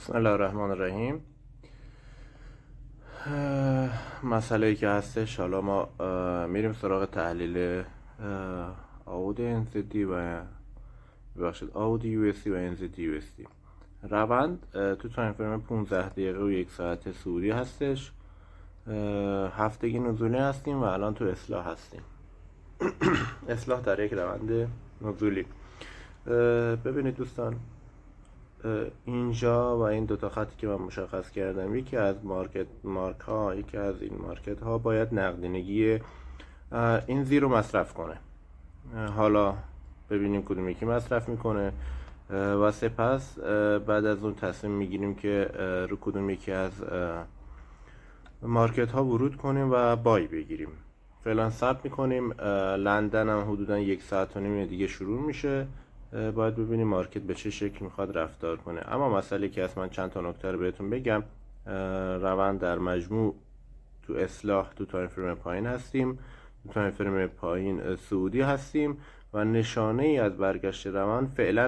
بسم الله الرحمن الرحیم. مسئله که هستش، حالا ما میریم سراغ تحلیل آود NZD و آود USD و NZD USD. روند تو تایم فریم 15 دقیقه و 1 ساعت صعودی هستش. هفتگی نزولی هستیم و الان تو اصلاح هستیم. اصلاح در یک روند نزولی. ببینید دوستان، اینجا و این دوتا خطی که من مشخص کردم، یکی از یکی از این مارکت ها باید نقدینگی این زیر رو مصرف کنه. حالا ببینیم کدوم یکی مصرف میکنه و سپس بعد از اون تصمیم میگیریم که رو کدوم یکی از مارکت ها ورود کنیم و بای بگیریم. فعلا صبر میکنیم. لندن هم حدودا 1 ساعت و نیم دیگه شروع میشه. باید ببینیم مارکت به چه شکل میخواد رفتار کنه. اما مسئله که هست، من چند تا نکته رو بهتون بگم. روند در مجموع تو اصلاح، تو تایم فریم پایین هستیم، تو تایم فریم پایین صعودی هستیم و نشانه ای از برگشت روند فعلا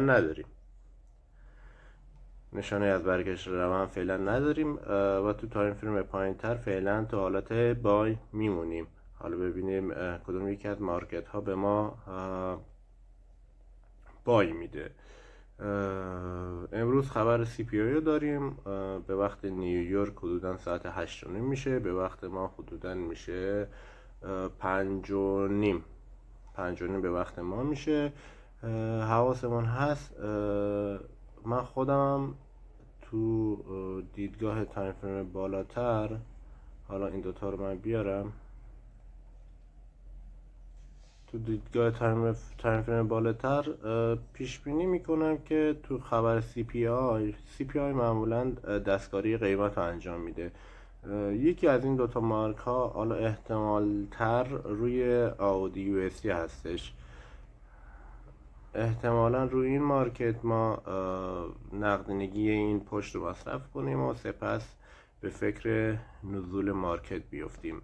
نداریم. و تو تایم فریم پایین تر فعلا تو حالت بای میمونیم. حالا ببینیم کدوم یکی از مارکت ها به ما بای میده. امروز خبر CPI رو داریم. به وقت نیویورک حدودا ساعت 8:30 میشه، به وقت ما حدودا میشه 5:30 به وقت ما میشه. حواسمون هست. من خودم تو دیدگاه تایم فریم بالاتر، حالا این دوتا رو من بیارم، تو دیدگاه تایم فریم بالاتر پیش بینی میکنم که تو خبر CPI معمولا دستکاری قیمت رو انجام میده. یکی از این دوتا مارک ها حالا احتمال تر روی آودی USD هستش. احتمالا روی این مارکت ما نقدینگی این پشت رو مصرف کنیم و سپس به فکر نزول مارکت بیفتیم.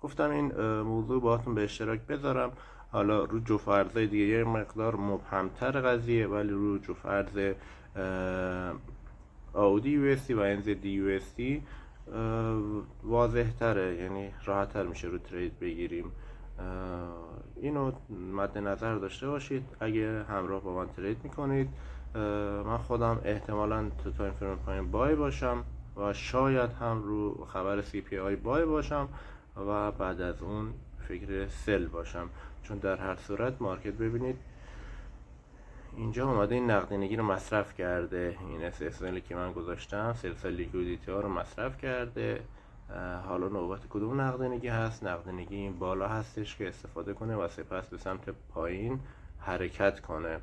گفتم این موضوع باهاتون به اشتراک بذارم. حالا رو جفت ارزهای دیگه یه مقدار مبهمتر قضیه، ولی رو جفت ارز آودی USD و NZD USD واضح تره، یعنی راحت تر میشه رو ترید بگیریم. اینو مد نظر داشته باشید اگه همراه با من ترید میکنید. من خودم احتمالاً تو تایم فریم پایین بای باشم و شاید هم رو خبر CPI بای باشم و بعد از اون فکر سل باشم، چون در هر صورت مارکت ببینید اینجا اومده این نقدینگی رو مصرف کرده. این SSL که من گذاشتم، سلسله لیکویدیتی ها رو مصرف کرده. حالا نوبت کدوم نقدینگی هست؟ نقدینگی این بالا هستش که استفاده کنه و سپس به سمت پایین حرکت کنه.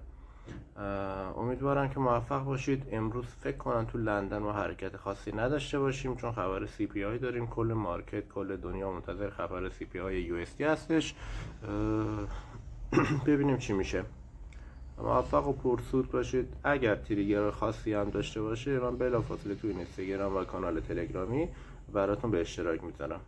امیدوارم که موفق باشید. امروز فکر کنم تو لندن ما حرکت خاصی نداشته باشیم، چون خبر CPI داریم. کل مارکت، کل دنیا منتظر خبر CPI USD هستش. ببینیم چی میشه. موفق و پرسود باشید. اگر تریگر خاصی هم داشته باشه، من بلافاصله تو اینستاگرام و کانال تلگرامی براتون به اشتراک میذارم.